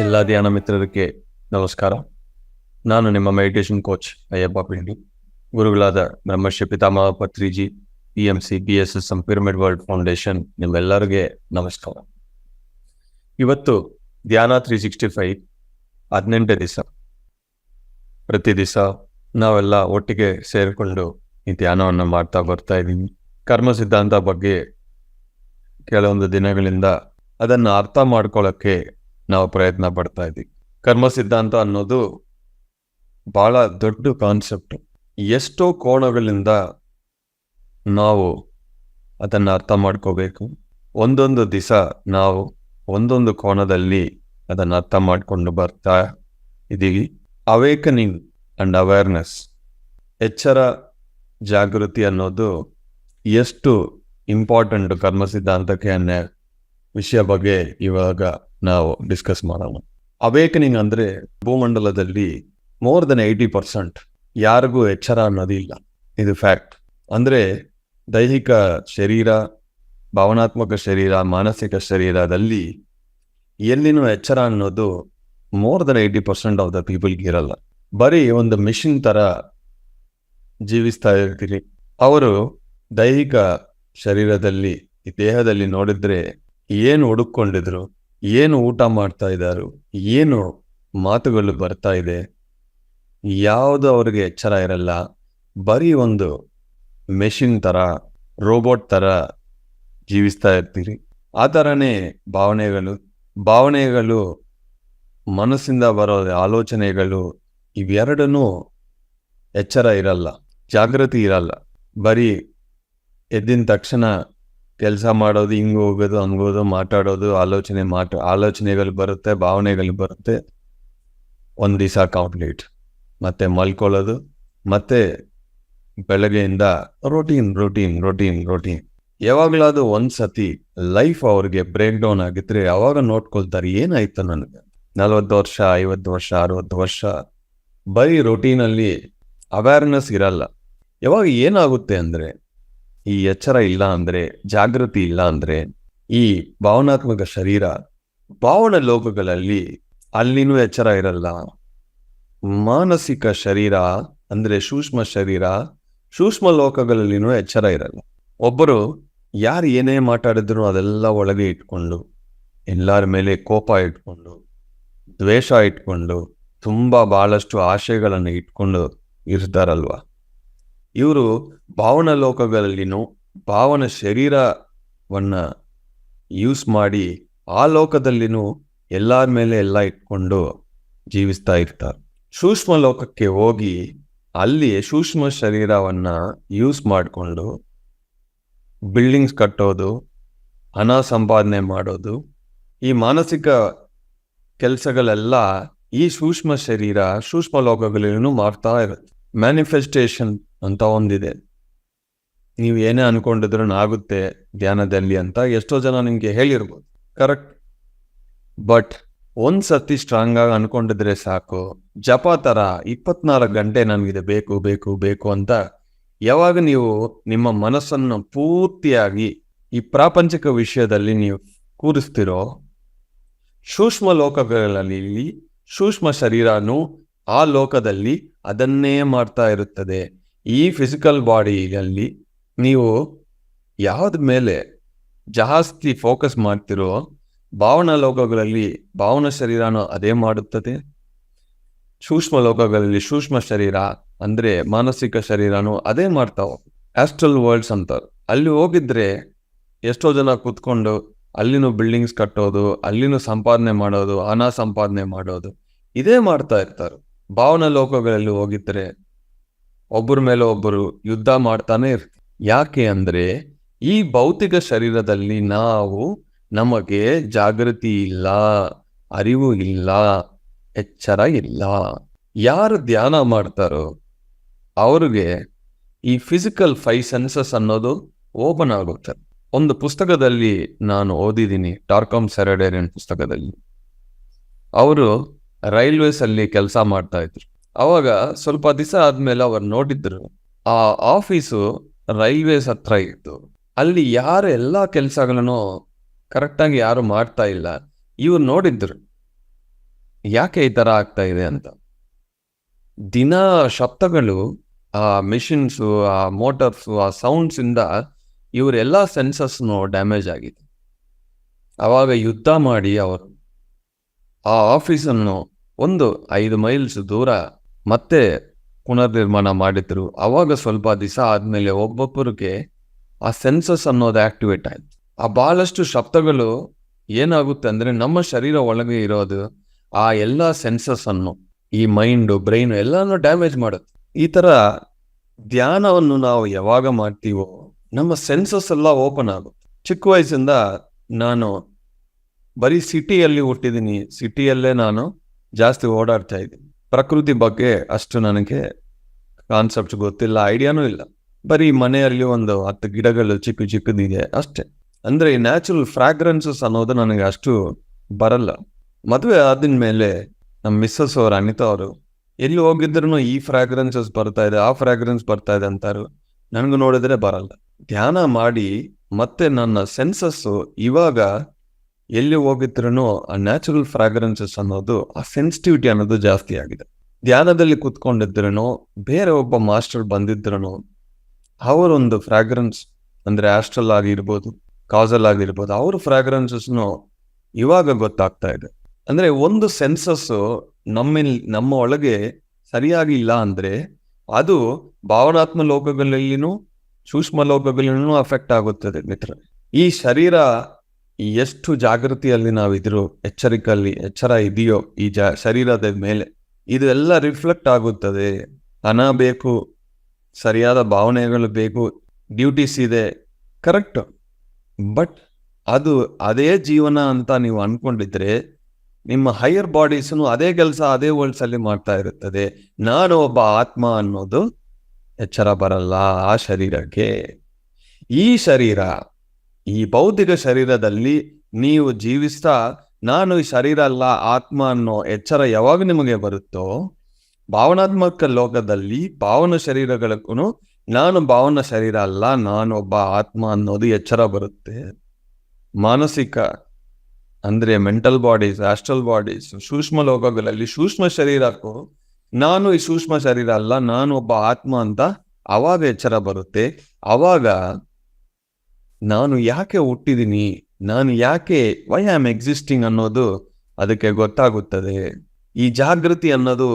ಎಲ್ಲ ಧ್ಯಾನ ಮಿತ್ರರಿಗೆ ನಮಸ್ಕಾರ. ನಾನು ನಿಮ್ಮ ಮೆಡಿಟೇಷನ್ ಕೋಚ್ ಅಯ್ಯಪ್ಪ ಪಿಂಡಿ. ಗುರುಗಳಾದ Brahmashri Pitamaha Patriji, PMC, BSSM, pyramid world foundation ನಿಮ್ಮೆಲ್ಲರಿಗೆ ನಮಸ್ಕಾರ. ಇವತ್ತು ಧ್ಯಾನ 365 18 ದಿವಸ. ಪ್ರತಿ ದಿವಸ ನಾವೆಲ್ಲ ಒಟ್ಟಿಗೆ ಸೇರಿಕೊಂಡು ಈ ಧ್ಯಾನವನ್ನು ಮಾಡ್ತಾ ಬರ್ತಾ ಇದ್ದೀವಿ. ಕರ್ಮ ಸಿದ್ಧಾಂತ ಬಗ್ಗೆ ಕೆಲವೊಂದು ದಿನಗಳಿಂದ ಅದನ್ನು ಅರ್ಥ ಮಾಡ್ಕೊಳ್ಳೋಕ್ಕೆ ನಾವು ಪ್ರಯತ್ನ ಪಡ್ತಾ ಇದ್ದೀವಿ. ಕರ್ಮ ಸಿದ್ಧಾಂತ ಅನ್ನೋದು ಬಹಳ ದೊಡ್ಡ ಕಾನ್ಸೆಪ್ಟ್. ಎಷ್ಟೋ ಕೋಣಗಳಿಂದ ನಾವು ಅದನ್ನು ಅರ್ಥ ಮಾಡ್ಕೋಬೇಕು. ಒಂದೊಂದು ದಿವಸ ನಾವು ಒಂದೊಂದು ಕೋಣದಲ್ಲಿ ಅದನ್ನು ಅರ್ಥ ಮಾಡ್ಕೊಂಡು ಬರ್ತಾ ಇದ್ದೀವಿ. ಅವೇಕನಿಂಗ್ ಅಂಡ್ ಅವೇರ್ನೆಸ್, ಎಚ್ಚರ ಜಾಗೃತಿ ಅನ್ನೋದು ಎಷ್ಟು ಇಂಪಾರ್ಟೆಂಟ್ ಕರ್ಮ ಸಿದ್ಧಾಂತಕ್ಕೆ ಅನ್ನೋ ವಿಷಯ ಬಗ್ಗೆ ಇವಾಗ ನಾವು ಡಿಸ್ಕಸ್ ಮಾಡೋಣ. ಅವೇಕನಿಂಗ್ ಅಂದರೆ ಭೂಮಂಡಲದಲ್ಲಿ ಮೋರ್ ದೆನ್ 80% ಯಾರಿಗೂ ಎಚ್ಚರ ಅನ್ನೋದಿಲ್ಲ. ಇದು ಫ್ಯಾಕ್ಟ್. ಅಂದರೆ ದೈಹಿಕ ಶರೀರ, ಭಾವನಾತ್ಮಕ ಶರೀರ, ಮಾನಸಿಕ ಶರೀರದಲ್ಲಿ ಎಲ್ಲಿನೂ ಎಚ್ಚರ ಅನ್ನೋದು ಮೋರ್ ದೆನ್ 80% ಆಫ್ ದ ಪೀಪಲ್ಗೆ ಇರಲ್ಲ. ಬರೀ ಒಂದು ಮಿಷಿನ್ ಥರ ಜೀವಿಸ್ತಾ ಇರ್ತೀರಿ. ಅವರು ದೈಹಿಕ ಶರೀರದಲ್ಲಿ, ಈ ದೇಹದಲ್ಲಿ ನೋಡಿದ್ರೆ ಏನು ಹುಡುಕೊಂಡಿದ್ರು, ಏನು ಊಟ ಮಾಡ್ತಾ ಇದ್ದಾರು, ಏನು ಮಾತುಗಳು ಬರ್ತಾ ಇದೆ, ಯಾವುದು ಅವ್ರಿಗೆ ಎಚ್ಚರ ಇರಲ್ಲ. ಬರೀ ಒಂದು ಮೆಷಿನ್ ಥರ, ರೋಬೋಟ್ ಥರ ಜೀವಿಸ್ತಾ ಇರ್ತೀರಿ. ಆ ಥರನೇ ಭಾವನೆಗಳು ಮನಸ್ಸಿಂದ ಬರೋ ಆಲೋಚನೆಗಳು, ಇವೆರಡನ್ನೂ ಎಚ್ಚರ ಇರಲ್ಲ, ಜಾಗೃತಿ ಇರಲ್ಲ. ಬರೀ ಎದ್ದಿನ ತಕ್ಷಣ ಕೆಲಸ ಮಾಡೋದು, ಹಿಂಗೆ ಹೋಗೋದು, ಹಂಗೋದು, ಮಾತಾಡೋದು, ಆಲೋಚನೆಗಳು ಬರುತ್ತೆ, ಭಾವನೆಗಳು ಬರುತ್ತೆ. ಒಂದು ದಿವಸ ಕಂಪ್ಲೀಟ್, ಮತ್ತೆ ಮಲ್ಕೊಳ್ಳೋದು, ಮತ್ತೆ ಬೆಳಗ್ಗೆಯಿಂದ ರೋಟೀನ್. ಯಾವಾಗಲಾದ್ರು ಒಂದ್ಸತಿ ಲೈಫ್ ಅವ್ರಿಗೆ ಬ್ರೇಕ್ ಡೌನ್ ಆಗಿದ್ರೆ ಅವಾಗ ನೋಡ್ಕೊಳ್ತಾರೆ, ಏನಾಯ್ತು ನನಗೆ. 40 ವರ್ಷ, 50 ವರ್ಷ, 60 ವರ್ಷ ಬರೀ ರೋಟೀನಲ್ಲಿ ಅವೇರ್ನೆಸ್ ಇರಲ್ಲ. ಯಾವಾಗ ಏನಾಗುತ್ತೆ ಅಂದರೆ, ಈ ಎಚ್ಚರ ಇಲ್ಲ ಅಂದರೆ, ಜಾಗೃತಿ ಇಲ್ಲ ಅಂದರೆ, ಈ ಭಾವನಾತ್ಮಕ ಶರೀರ ಭಾವನ ಲೋಕಗಳಲ್ಲಿ ಅಲ್ಲಿನೂ ಎಚ್ಚರ ಇರಲ್ಲ. ಮಾನಸಿಕ ಶರೀರ ಅಂದರೆ ಸೂಕ್ಷ್ಮ ಶರೀರ, ಸೂಕ್ಷ್ಮ ಲೋಕಗಳಲ್ಲಿನೂ ಎಚ್ಚರ ಇರಲ್ಲ. ಒಬ್ಬರು ಯಾರು ಏನೇ ಮಾತಾಡಿದ್ರು ಅದೆಲ್ಲ ಒಳಗೆ ಇಟ್ಕೊಂಡು, ಎಲ್ಲರ ಮೇಲೆ ಕೋಪ ಇಟ್ಕೊಂಡು, ದ್ವೇಷ ಇಟ್ಕೊಂಡು, ಬಹಳಷ್ಟು ಆಶಯಗಳನ್ನು ಇಟ್ಕೊಂಡು ಇರ್ತಾರಲ್ವ. ಇವರು ಭಾವನ ಲೋಕಗಳಲ್ಲಿನೂ ಭಾವನ ಶರೀರವನ್ನು ಯೂಸ್ ಮಾಡಿ ಆ ಲೋಕದಲ್ಲಿನೂ ಎಲ್ಲರ ಮೇಲೆ ಎಲ್ಲ ಇಟ್ಕೊಂಡು ಜೀವಿಸ್ತಾ ಇರ್ತಾರೆ. ಸೂಕ್ಷ್ಮ ಲೋಕಕ್ಕೆ ಹೋಗಿ ಅಲ್ಲಿ ಸೂಕ್ಷ್ಮ ಶರೀರವನ್ನು ಯೂಸ್ ಮಾಡಿಕೊಂಡು ಬಿಲ್ಡಿಂಗ್ಸ್ ಕಟ್ಟೋದು, ಹಣ ಸಂಪಾದನೆ ಮಾಡೋದು, ಈ ಮಾನಸಿಕ ಕೆಲಸಗಳೆಲ್ಲ ಈ ಸೂಕ್ಷ್ಮ ಶರೀರ, ಸೂಕ್ಷ್ಮ ಲೋಕಗಳೇನು ಮಾಡ್ತಾ ಇರುತ್ತೆ. ಮ್ಯಾನಿಫೆಸ್ಟೇಷನ್ ಅಂತ ಒಂದಿದೆ. ನೀವು ಏನೇ ಅನ್ಕೊಂಡಿದ್ರು ಆಗುತ್ತೆ ಧ್ಯಾನದಲ್ಲಿ ಅಂತ ಎಷ್ಟೋ ಜನ ನಿಮಗೆ ಹೇಳಿರ್ಬೋದು, ಕರೆಕ್ಟ್. ಬಟ್ ಒಂದ್ಸತಿ ಸ್ಟ್ರಾಂಗ್ ಆಗಿ ಅನ್ಕೊಂಡಿದ್ರೆ ಸಾಕು. ಜಪ ಥರ 24 ಗಂಟೆ ನನಗಿದೆ ಬೇಕು ಅಂತ ಯಾವಾಗ ನೀವು ನಿಮ್ಮ ಮನಸ್ಸನ್ನು ಪೂರ್ತಿಯಾಗಿ ಈ ಪ್ರಾಪಂಚಿಕ ವಿಷಯದಲ್ಲಿ ನೀವು ಕೂರಿಸ್ತಿರೋ, ಸೂಕ್ಷ್ಮ ಲೋಕಗಳಲ್ಲಿ ಸೂಕ್ಷ್ಮ ಶರೀರನೂ ಆ ಲೋಕದಲ್ಲಿ ಅದನ್ನೇ ಮಾಡ್ತಾ ಇರುತ್ತದೆ. ಈ ಫಿಸಿಕಲ್ ಬಾಡಿಯಲ್ಲಿ ನೀವು ಯಾವ್ದ ಮೇಲೆ ಜಾಸ್ತಿ ಫೋಕಸ್ ಮಾಡ್ತಿರೋ, ಭಾವನಾ ಲೋಕಗಳಲ್ಲಿ ಭಾವನಾ ಶರೀರನೂ ಅದೇ ಮಾಡುತ್ತದೆ. ಸೂಕ್ಷ್ಮ ಲೋಕಗಳಲ್ಲಿ ಸೂಕ್ಷ್ಮ ಶರೀರ ಅಂದರೆ ಮಾನಸಿಕ ಶರೀರನೂ ಅದೇ ಮಾಡ್ತಾವೆ. ಆಸ್ಟ್ರಲ್ ವರ್ಲ್ಡ್ಸ್ ಅಂತಾರೆ. ಅಲ್ಲಿ ಹೋಗಿದ್ರೆ ಎಷ್ಟೋ ಜನ ಕೂತ್ಕೊಂಡು ಅಲ್ಲಿನೂ ಬಿಲ್ಡಿಂಗ್ಸ್ ಕಟ್ಟೋದು, ಅಲ್ಲಿನೂ ಸಂಪಾದನೆ ಮಾಡೋದು, ಹಣ ಸಂಪಾದನೆ ಮಾಡೋದು, ಇದೇ ಮಾಡ್ತಾ ಇರ್ತಾರೆ. ಭಾವನಾ ಲೋಕಗಳಲ್ಲಿ ಹೋಗಿದ್ರೆ ಒಬ್ಬರ ಮೇಲೆ ಒಬ್ಬರು ಯುದ್ಧ ಮಾಡ್ತಾನೆ ಇರ್ತಾರೆ. ಯಾಕೆ ಅಂದರೆ ಈ ಭೌತಿಕ ಶರೀರದಲ್ಲಿ ನಮಗೆ ಜಾಗೃತಿ ಇಲ್ಲ, ಅರಿವು ಇಲ್ಲ, ಎಚ್ಚರ ಇಲ್ಲ. ಯಾರು ಧ್ಯಾನ ಮಾಡ್ತಾರೋ ಅವ್ರಿಗೆ ಈ ಫಿಸಿಕಲ್ 5 ಸೆನ್ಸಸ್ ಅನ್ನೋದು ಓಪನ್ ಆಗುತ್ತೆ. ಒಂದು ಪುಸ್ತಕದಲ್ಲಿ ನಾನು ಓದಿದ್ದೀನಿ, ಟಾರ್ಕಮ್ ಸೆರೆಡೇರಿಯನ್ ಪುಸ್ತಕದಲ್ಲಿ. ಅವರು ರೈಲ್ವೇಸ್ ಅಲ್ಲಿ ಕೆಲಸ ಮಾಡ್ತಾ ಇದ್ರು. ಅವಾಗ ಸ್ವಲ್ಪ ದಿವಸ ಆದ್ಮೇಲೆ ಅವರು ನೋಡಿದ್ರು, ಆ ಆಫೀಸು ರೈಲ್ವೇಸ್ ಹತ್ರ ಇತ್ತು. ಅಲ್ಲಿ ಯಾರು ಎಲ್ಲ ಕೆಲಸಗಳನ್ನು ಕರೆಕ್ಟಾಗಿ ಯಾರು ಮಾಡ್ತಾ ಇಲ್ಲ. ಇವ್ರು ನೋಡಿದ್ರು ಯಾಕೆ ಈ ಥರ ಆಗ್ತಾ ಇದೆ ಅಂತ. ದಿನ ಶಬ್ದಗಳು, ಆ ಮಿಷಿನ್ಸು, ಆ ಮೋಟರ್ಸು, ಆ ಸೌಂಡ್ಸಿಂದ ಇವರೆಲ್ಲ ಸೆನ್ಸಸ್ನು ಡ್ಯಾಮೇಜ್ ಆಗಿದೆ. ಆವಾಗ ಯುದ್ಧ ಮಾಡಿ ಅವರು ಆ ಆಫೀಸನ್ನು ಒಂದು 5 ಮೈಲ್ಸ್ ದೂರ ಮತ್ತೆ ಪುನರ್ನಿರ್ಮಾಣ ಮಾಡಿದ್ರು. ಆವಾಗ ಸ್ವಲ್ಪ ದಿವಸ ಆದಮೇಲೆ ಒಬ್ಬೊಬ್ಬರಿಗೆ ಆ ಸೆನ್ಸಸ್ ಅನ್ನೋದು ಆಕ್ಟಿವೇಟ್ ಆಯ್ತು. ಆ ಬಹಳಷ್ಟು ಶಬ್ದಗಳು ಏನಾಗುತ್ತೆ ಅಂದರೆ ನಮ್ಮ ಶರೀರ ಒಳಗೆ ಇರೋದು ಆ ಎಲ್ಲ ಸೆನ್ಸಸ್ ಅನ್ನು, ಈ ಮೈಂಡು, ಬ್ರೈನ್ ಎಲ್ಲಾನು ಡ್ಯಾಮೇಜ್ ಮಾಡುತ್ತೆ. ಈ ಥರ ಧ್ಯಾನವನ್ನು ನಾವು ಯಾವಾಗ ಮಾಡ್ತೀವೋ ನಮ್ಮ ಸೆನ್ಸಸ್ ಎಲ್ಲ ಓಪನ್ ಆಗುತ್ತೆ. ಚಿಕ್ಕ ವಯಸ್ಸಿಂದ ನಾನು ಬರೀ ಸಿಟಿಯಲ್ಲಿ ಹುಟ್ಟಿದ್ದೀನಿ, ಸಿಟಿಯಲ್ಲೇ ನಾನು ಜಾಸ್ತಿ ಓಡಾಡ್ತಾ ಇದ್ದೀನಿ. ಪ್ರಕೃತಿ ಬಗ್ಗೆ ಅಷ್ಟು ನನಗೆ ಕಾನ್ಸೆಪ್ಟ್ ಗೊತ್ತಿಲ್ಲ, ಐಡಿಯಾನೂ ಇಲ್ಲ. ಬರೀ ಮನೆಯಲ್ಲಿ ಒಂದು 10 ಗಿಡಗಳು ಚಿಕ್ಕದಿದೆ ಅಷ್ಟೇ. ಅಂದರೆ ಈ ನ್ಯಾಚುರಲ್ ಫ್ರಾಗ್ರೆನ್ಸಸ್ ಅನ್ನೋದು ನನಗೆ ಅಷ್ಟು ಬರಲ್ಲ. ಮದುವೆ ಆದಿನ ಮೇಲೆ ನಮ್ಮ ಮಿಸ್ಸಸ್ ಅವರು, ಅನಿತಾ ಅವರು, ಎಲ್ಲಿ ಹೋಗಿದ್ರು ಈ ಫ್ರಾಗ್ರೆನ್ಸಸ್ ಬರ್ತಾ ಇದೆ, ಆ ಫ್ರಾಗ್ರೆನ್ಸ್ ಬರ್ತಾ ಇದೆ ಅಂತಾರು. ನನಗೂ ನೋಡಿದ್ರೆ ಬರಲ್ಲ. ಧ್ಯಾನ ಮಾಡಿ ಮತ್ತೆ ನನ್ನ ಸೆನ್ಸಸ್ಸು ಇವಾಗ ಎಲ್ಲಿ ಹೋಗಿದ್ರು ಆ ನ್ಯಾಚುರಲ್ ಫ್ರಾಗ್ರೆನ್ಸಸ್ ಅನ್ನೋದು, ಆ ಸೆನ್ಸಿಟಿವಿಟಿ ಅನ್ನೋದು ಜಾಸ್ತಿ ಆಗಿದೆ. ಧ್ಯಾನದಲ್ಲಿ ಕೂತ್ಕೊಂಡಿದ್ರೂ ಬೇರೆ ಒಬ್ಬ ಮಾಸ್ಟರ್ ಬಂದಿದ್ರು ಅವರೊಂದು ಫ್ರಾಗ್ರೆನ್ಸ್, ಅಂದರೆ ಆಸ್ಟ್ರಲ್ ಆಗಿರ್ಬೋದು, ಕಾಸಲ್ ಆಗಿರ್ಬೋದು, ಅವ್ರ ಫ್ರಾಗ್ರೆನ್ಸಸ್ನು ಇವಾಗ ಗೊತ್ತಾಗ್ತಾ ಇದೆ. ಅಂದರೆ ಒಂದು ಸೆನ್ಸಸ್ಸು ನಮ್ಮ ಒಳಗೆ ಸರಿಯಾಗಿ ಇಲ್ಲ ಅಂದರೆ ಅದು ಭಾವನಾತ್ಮ ಲೋಕಗಳಲ್ಲಿನೂ ಸೂಕ್ಷ್ಮ ಲೋಕಗಳಲ್ಲಿನೂ ಅಫೆಕ್ಟ್ ಆಗುತ್ತದೆ ಮಿತ್ರ. ಈ ಶರೀರ ಎಷ್ಟು ಜಾಗೃತಿಯಲ್ಲಿ ನಾವಿದ್ರು, ಎಚ್ಚರ ಇದೆಯೋ ಈ ಶರೀರದ ಮೇಲೆ, ಇದು ಎಲ್ಲ ರಿಫ್ಲೆಕ್ಟ್ ಆಗುತ್ತದೆ. ಹಣ ಬೇಕು, ಸರಿಯಾದ ಭಾವನೆಗಳು ಬೇಕು, ಡ್ಯೂಟೀಸ್ ಇದೆ, ಕರೆಕ್ಟ್. ಬಟ್ ಅದೇ ಜೀವನ ಅಂತ ನೀವು ಅನ್ಕೊಂಡಿದ್ರೆ ನಿಮ್ಮ ಹೈಯರ್ ಬಾಡೀಸ್ನು ಅದೇ ಕೆಲಸ ಅದೇ ವರ್ಲ್ಡ್ಸಲ್ಲಿ ಮಾಡ್ತಾ ಇರುತ್ತದೆ. ನಾನು ಒಬ್ಬ ಆತ್ಮ ಅನ್ನೋದು ಎಚ್ಚರ ಬರಲ್ಲ ಆ ಶರೀರಕ್ಕೆ. ಈ ಶರೀರ, ಈ ಭೌತಿಕ ಶರೀರದಲ್ಲಿ ನೀವು ಜೀವಿಸ್ತಾ ನಾನು ಈ ಶರೀರ ಅಲ್ಲ ಆತ್ಮ ಅನ್ನೋ ಎಚ್ಚರ ಯಾವಾಗ ನಿಮಗೆ ಬರುತ್ತೋ, ಭಾವನಾತ್ಮಕ ಲೋಕದಲ್ಲಿ ಭಾವನ ಶರೀರಗಳಕ್ಕೂ ನಾನು ಭಾವನ ಶರೀರ ಅಲ್ಲ, ನಾನೊಬ್ಬ ಆತ್ಮ ಅನ್ನೋದು ಎಚ್ಚರ ಬರುತ್ತೆ. ಮಾನಸಿಕ ಅಂದರೆ ಮೆಂಟಲ್ ಬಾಡೀಸ್, ಆಸ್ಟ್ರಲ್ ಬಾಡೀಸ್, ಸೂಕ್ಷ್ಮ ಲೋಕಗಳಲ್ಲಿ ಸೂಕ್ಷ್ಮ ಶರೀರಕ್ಕೂ ನಾನು ಈ ಸೂಕ್ಷ್ಮ ಶರೀರ ಅಲ್ಲ, ನಾನು ಒಬ್ಬ ಆತ್ಮ ಅಂತ ಅವಾಗ ಎಚ್ಚರ ಬರುತ್ತೆ. ಅವಾಗ ನಾನು ಯಾಕೆ ಹುಟ್ಟಿದ್ದೀನಿ, ನಾನು ಯಾಕೆ, ವೈ ಐ ಆಮ್ ಎಕ್ಸಿಸ್ಟಿಂಗ್ ಅನ್ನೋದು ಅದಕ್ಕೆ ಗೊತ್ತಾಗುತ್ತದೆ. ಈ ಜಾಗೃತಿ ಅನ್ನೋದು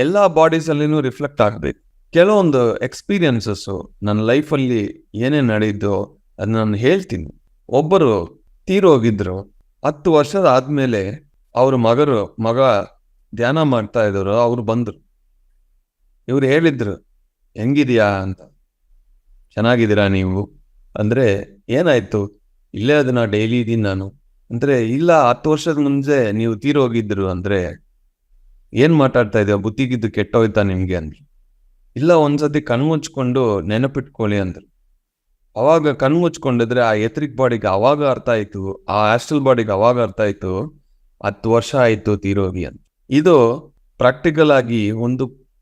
ಎಲ್ಲ ಬಾಡೀಸಲ್ಲಿನೂ ರಿಫ್ಲೆಕ್ಟ್ ಆಗಬೇಕು. ಕೆಲವೊಂದು ಎಕ್ಸ್ಪೀರಿಯನ್ಸಸ್ಸು ನನ್ನ ಲೈಫಲ್ಲಿ ಏನೇನು ನಡೆಯಿತು ಅದು ನಾನು ಹೇಳ್ತೀನಿ. ಒಬ್ಬರು ತೀರೋಗಿದ್ರು. 10 ವರ್ಷದ ಆದಮೇಲೆ ಅವ್ರ ಮಗ ಧ್ಯಾನ ಮಾಡ್ತಾ ಇದ್ರು. ಅವ್ರು ಬಂದರು. ಇವ್ರು ಹೇಳಿದ್ರು, ಹೆಂಗಿದೆಯಾ ಅಂತ. ಚೆನ್ನಾಗಿದ್ದೀರಾ ನೀವು ಅಂದರೆ, ಏನಾಯ್ತು, ಇಲ್ಲೇ ಅದನ್ನ ಡೈಲಿ ಇದ್ದೀನಿ ನಾನು ಅಂದರೆ. ಇಲ್ಲ, 10 ವರ್ಷದ ಮುಂಚೆ ನೀವು ತೀರೋಗಿದ್ರು ಅಂದರೆ. ಏನು ಮಾತಾಡ್ತಾ ಇದೆಯಾ, ಬುದ್ಧಿಗಿದ್ದು ಕೆಟ್ಟೋಯ್ತಾ ನಿಮಗೆ ಅಂದ್ರು. ಇಲ್ಲ, ಒಂದ್ಸತಿ ಕಣ್ಮುಚ್ಕೊಂಡು ನೆನಪಿಟ್ಕೊಳ್ಳಿ ಅಂದ್ರು. ಅವಾಗ ಕಣ್ಮುಚ್ಕೊಂಡಿದ್ರೆ ಆ ಎಥರಿಕ್ ಬಾಡಿಗೆ ಅವಾಗ ಅರ್ಥ ಆಯ್ತು, ಆ ಆಸ್ಟ್ರಲ್ ಬಾಡಿಗೆ ಅವಾಗ ಅರ್ಥ ಆಯ್ತು 10 ವರ್ಷ ಆಯ್ತು ತೀರೋಗಿ ಅಂತ. ಇದು ಪ್ರಾಕ್ಟಿಕಲ್ ಆಗಿ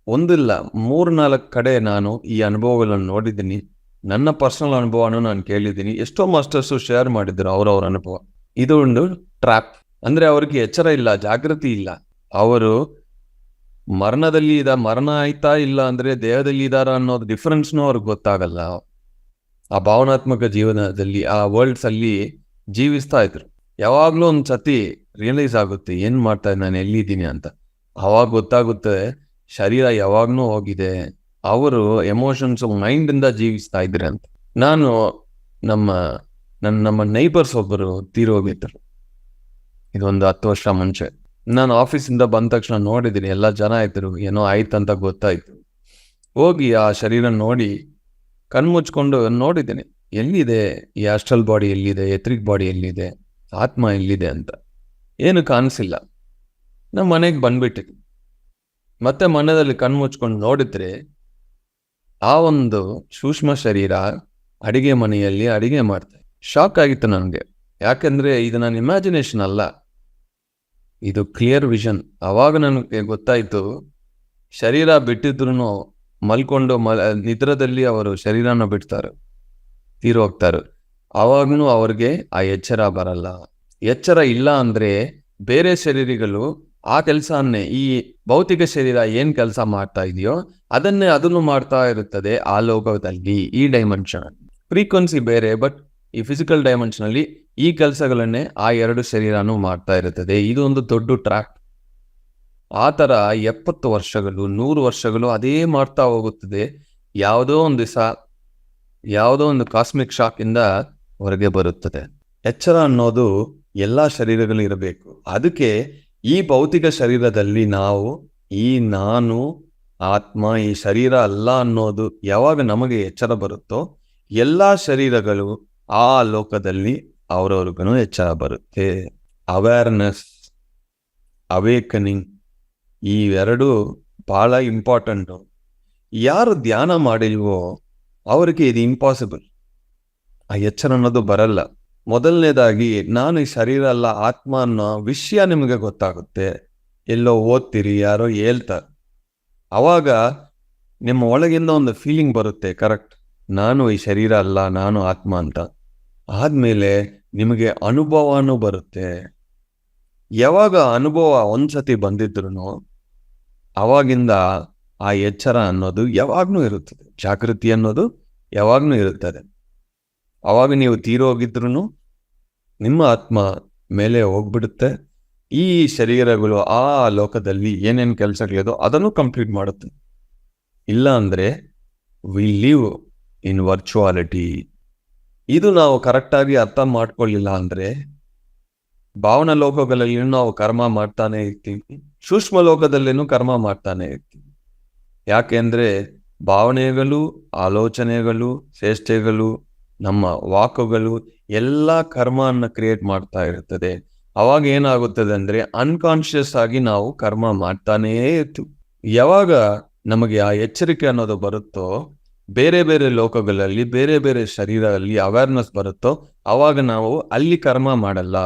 ಒಂದಿಲ್ಲ 3-4 ಕಡೆ ನಾನು ಈ ಅನುಭವಗಳನ್ನು ನೋಡಿದ್ದೀನಿ. ನನ್ನ ಪರ್ಸನಲ್ ಅನುಭವನೂ ನಾನು ಕೇಳಿದ್ದೀನಿ. ಎಷ್ಟೋ ಮಾಸ್ಟರ್ಸು ಶೇರ್ ಮಾಡಿದ್ರು ಅವ್ರವ್ರ ಅನುಭವ. ಇದು ಒಂದು ಟ್ರ್ಯಾಪ್. ಅಂದರೆ ಅವ್ರಿಗೆ ಎಚ್ಚರ ಇಲ್ಲ, ಜಾಗೃತಿ ಇಲ್ಲ. ಅವರು ಮರಣ ಆಯ್ತಾ ಇಲ್ಲ ಅಂದರೆ ದೇಹದಲ್ಲಿ ಇದ್ದಾರ ಅನ್ನೋದು ಡಿಫ್ರೆನ್ಸ್ನೂ ಅವ್ರಿಗೆ ಗೊತ್ತಾಗಲ್ಲ. ಆ ಭಾವನಾತ್ಮಕ ಜೀವನದಲ್ಲಿ ಆ ವರ್ಲ್ಡ್ಸ್ ಅಲ್ಲಿ ಜೀವಿಸ್ತಾ ಇದ್ರು. ಯಾವಾಗ್ಲೂ ಒಂದು ಸತಿ ರಿಯಲೈಸ್ ಆಗುತ್ತೆ, ಏನ್ ಮಾಡ್ತಾ ಇದ್ದೆ ನಾನು, ಎಲ್ಲಿದ್ದೀನಿ ಅಂತ. ಅವಾಗ ಗೊತ್ತಾಗುತ್ತೆ ಶರೀರ ಯಾವಾಗ್ನೂ ಹೋಗಿದೆ. ಅವರು ಎಮೋಷನ್ಸ್ ಮೈಂಡಿಂದ ಜೀವಿಸ್ತಾ ಇದ್ರೆ ಅಂತ. ನಾನು ನಮ್ಮ ನೈಬರ್ಸ್ ಒಬ್ಬರು ತೀರೋಗಿದ್ರು. ಇದೊಂದು 10 ವರ್ಷ ಮುಂಚೆ. ನಾನು ಆಫೀಸಿಂದ ಬಂದ ತಕ್ಷಣ ನೋಡಿದ್ದೀನಿ, ಎಲ್ಲ ಜನ ಇದ್ರು, ಏನೋ ಆಯ್ತಂತ ಗೊತ್ತಾಯ್ತು. ಹೋಗಿ ಆ ಶರೀರ ನೋಡಿ ಕಣ್ಮುಚ್ಕೊಂಡು ನೋಡಿದ್ದೀನಿ, ಎಲ್ಲಿದೆ ಈ ಆಸ್ಟ್ರಲ್ ಬಾಡಿ, ಎಲ್ಲಿದೆ ಎಥರಿಕ್ ಬಾಡಿ, ಎಲ್ಲಿದೆ ಆತ್ಮ, ಎಲ್ಲಿದೆ ಅಂತ. ಏನು ಕಾಣಿಸಿಲ್ಲ. ನಮ್ಮ ಮನೆಗೆ ಬಂದ್ಬಿಟ್ಟಿದ್ವಿ. ಮತ್ತೆ ಮನೆಯಲ್ಲಿ ಕಣ್ಮುಚ್ಕೊಂಡು ನೋಡಿದ್ರೆ ಆ ಒಂದು ಸೂಕ್ಷ್ಮ ಶರೀರ ಅಡಿಗೆ ಮನೆಯಲ್ಲಿ ಅಡಿಗೆ ಮಾಡ್ತಾರೆ. ಶಾಕ್ ಆಗಿತ್ತು ನನಗೆ. ಯಾಕೆಂದ್ರೆ ಇದು ನನ್ನ ಇಮ್ಯಾಜಿನೇಷನ್ ಅಲ್ಲ, ಇದು ಕ್ಲಿಯರ್ ವಿಷನ್. ಆವಾಗ ನನಗೆ ಗೊತ್ತಾಯ್ತು, ಶರೀರ ಬಿಟ್ಟಿದ್ರು ಮಲ್ಕೊಂಡು ನಿದ್ರದಲ್ಲಿ ಅವರು ಶರೀರನ ಬಿಡ್ತಾರೆ, ತೀರೋಗ್ತಾರೆ. ಆವಾಗೂ ಅವ್ರಿಗೆ ಆ ಎಚ್ಚರ ಬರಲ್ಲ. ಎಚ್ಚರ ಇಲ್ಲ ಅಂದ್ರೆ ಬೇರೆ ಶರೀರಗಳು ಆ ಕೆಲಸನ್ನೇ ಈ ಭೌತಿಕ ಶರೀರ ಏನ್ ಕೆಲಸ ಮಾಡ್ತಾ ಇದೆಯೋ ಅದನ್ನು ಮಾಡ್ತಾ ಇರುತ್ತದೆ ಆ ಲೋಕದಲ್ಲಿ, ಈ ಡೈಮೆನ್ಷನ್. ಫ್ರೀಕ್ವೆನ್ಸಿ ಬೇರೆ, ಬಟ್ ಈ ಫಿಸಿಕಲ್ ಡೈಮೆನ್ಷನ್ ಅಲ್ಲಿ ಈ ಕೆಲಸಗಳನ್ನೇ ಆ 2 ಶರೀರನೂ ಮಾಡ್ತಾ ಇರುತ್ತದೆ. ಇದು ಒಂದು ದೊಡ್ಡ ಟ್ರ್ಯಾಕ್. ಆ ತರ 70 ವರ್ಷಗಳು 100 ವರ್ಷಗಳು ಅದೇ ಮಾಡ್ತಾ ಹೋಗುತ್ತದೆ. ಯಾವುದೋ ಒಂದು ದಿವಸ ಯಾವುದೋ ಒಂದು ಕಾಸ್ಮಿಕ್ ಶಾಕ್ ಇಂದ ಹೊರಗೆ ಬರುತ್ತದೆ. ಎಚ್ಚರ ಅನ್ನೋದು ಎಲ್ಲಾ ಶರೀರಗಳು ಇರಬೇಕು. ಅದಕ್ಕೆ ಈ ಭೌತಿಕ ಶರೀರದಲ್ಲಿ ನಾವು ಈ ನಾನು ಆತ್ಮ, ಈ ಶರೀರ ಅಲ್ಲ ಅನ್ನೋದು ಯಾವಾಗ ನಮಗೆ ಎಚ್ಚರ ಬರುತ್ತೋ ಎಲ್ಲಾ ಶರೀರಗಳು ಆ ಲೋಕದಲ್ಲಿ ಅವ್ರವ್ರಿಗೂ ಎಚ್ಚರ ಬರುತ್ತೆ. ಅವೇರ್ನೆಸ್, ಅವೇಕನಿಂಗ್, ಈ 2 ಬಹಳ ಇಂಪಾರ್ಟೆಂಟು. ಯಾರು ಧ್ಯಾನ ಮಾಡಿಲ್ವೋ ಅವರಿಗೆ ಇದು ಇಂಪಾಸಿಬಲ್. ಆ ಎಚ್ಚರ ಅನ್ನೋದು ಬರಲ್ಲ. ಮೊದಲನೇದಾಗಿ ನಾನು ಈ ಶರೀರ ಅಲ್ಲ ಆತ್ಮ ಅನ್ನೋ ವಿಷಯ ನಿಮಗೆ ಗೊತ್ತಾಗುತ್ತೆ. ಎಲ್ಲೋ ಓದ್ತೀರಿ, ಯಾರೋ ಹೇಳ್ತಾರೆ, ಅವಾಗ ನಿಮ್ಮ ಒಳಗಿಂದ ಒಂದು ಫೀಲಿಂಗ್ ಬರುತ್ತೆ, ಕರೆಕ್ಟ್, ನಾನು ಈ ಶರೀರ ಅಲ್ಲ, ನಾನು ಆತ್ಮ ಅಂತ. ಆದ್ಮೇಲೆ ನಿಮಗೆ ಅನುಭವನೂ ಬರುತ್ತೆ. ಯಾವಾಗ ಅನುಭವ ಒಂದ್ಸತಿ ಬಂದಿದ್ರು ಅವಾಗಿಂದ ಆ ಎಚ್ಚರ ಅನ್ನೋದು ಯಾವಾಗ್ಲೂ ಇರುತ್ತದೆ, ಜಾಗೃತಿ ಅನ್ನೋದು ಯಾವಾಗ್ಲೂ ಇರುತ್ತದೆ. ಅವಾಗ ನೀವು ತೀರೋಗಿದ್ರು ನಿಮ್ಮ ಆತ್ಮ ಮೇಲೆ ಹೋಗ್ಬಿಡುತ್ತೆ. ಈ ಶರೀರಗಳು ಆ ಲೋಕದಲ್ಲಿ ಏನೇನು ಕೆಲಸಗಳಿದೋ ಅದನ್ನು ಕಂಪ್ಲೀಟ್ ಮಾಡುತ್ತೆ. ಇಲ್ಲ ಅಂದ್ರೆ ವಿ ಲಿವ್ ಇನ್ ವರ್ಚುವಾಲಿಟಿ. ಇದು ನಾವು ಕರೆಕ್ಟಾಗಿ ಅರ್ಥ ಮಾಡ್ಕೊಳ್ಳಿಲ್ಲ ಅಂದ್ರೆ ಭಾವನಾ ಲೋಕಗಳಲ್ಲಿ ನಾವು ಕರ್ಮ ಮಾಡ್ತಾನೆ ಇರ್ತೀವಿ, ಸೂಕ್ಷ್ಮ ಲೋಕದಲ್ಲೇನು ಕರ್ಮ ಮಾಡ್ತಾನೆ ಇರ್ತೀವಿ. ಯಾಕೆಂದ್ರೆ ಭಾವನೆಗಳು, ಆಲೋಚನೆಗಳು, ಚೇಷ್ಟೆಗಳು, ನಮ್ಮ ವಾಕುಗಳು ಎಲ್ಲ ಕರ್ಮವನ್ನು ಕ್ರಿಯೇಟ್ ಮಾಡ್ತಾ ಇರ್ತದೆ. ಅವಾಗ ಏನಾಗುತ್ತದೆ ಅಂದ್ರೆ ಅನ್ಕಾನ್ಶಿಯಸ್ ಆಗಿ ನಾವು ಕರ್ಮ ಮಾಡ್ತಾನೇ ಇರ್ತೀವಿ. ಯಾವಾಗ ನಮಗೆ ಆ ಎಚ್ಚರಿಕೆ ಅನ್ನೋದು ಬರುತ್ತೋ, ಬೇರೆ ಬೇರೆ ಲೋಕಗಳಲ್ಲಿ ಬೇರೆ ಬೇರೆ ಶರೀರದಲ್ಲಿ ಅವೇರ್ನೆಸ್ ಬರುತ್ತೋ ಅವಾಗ ನಾವು ಅಲ್ಲಿ ಕರ್ಮ ಮಾಡಲ್ಲ.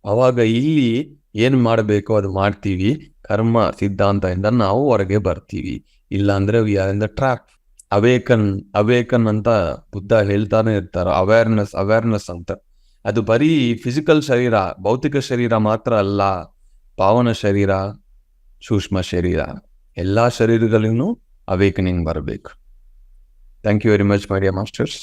ಅವಾಗ ಇಲ್ಲಿ ಏನ್ ಮಾಡಬೇಕೋ ಅದು ಮಾಡ್ತೀವಿ. ಕರ್ಮ ಸಿದ್ಧಾಂತದಿಂದ ನಾವು ಹೊರಗೆ ಬರ್ತೀವಿ. ಇಲ್ಲ ಅಂದ್ರೆ we are in the trap. Awaken ಅಂತ ಬುದ್ಧ ಹೇಳ್ತಾನೆ ಇರ್ತಾರ. ಅವೇರ್ನೆಸ್ ಅಂತ. ಅದು ಬರೀ ಫಿಸಿಕಲ್ ಶರೀರ, ಭೌತಿಕ ಶರೀರ ಮಾತ್ರ ಅಲ್ಲ, ಪಾವನ ಶರೀರ, ಸೂಕ್ಷ್ಮ ಶರೀರ, ಎಲ್ಲಾ ಶರೀರಗಳಿಗೂ ಅವೇಕನಿಂಗ್ ಬರಬೇಕು. Thank you very much my dear masters.